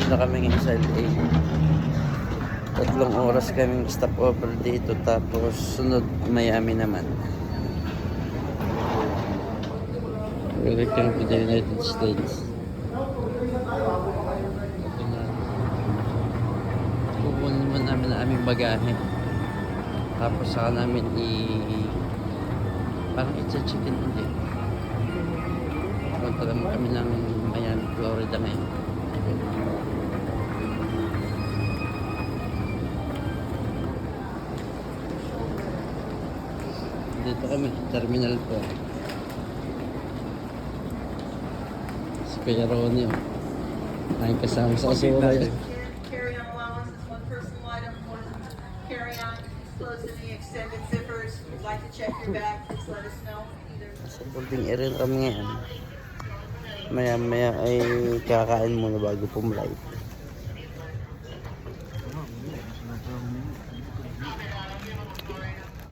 Nandito na kami ngayon sa LA. 3 oras kaming stopover dito, tapos sunod Miami naman. Welcome to the United States. Ito na. Kukunin naman namin ang aming bagahe. Tapos saka namin parang i-check-in ulit. Punta naman kami ng Miami, Florida ngayon. Dito kami, Terminal 4. Si Kuya Ronnie, ay kasama sa asura yan. Carry-on allowance is one personal item, more than carry-on. Close in the extended zippers. If you'd like to check your bag, please let us know. Sa boarding area kami ngayon. Maya maya ay kakain muna bago pumulay.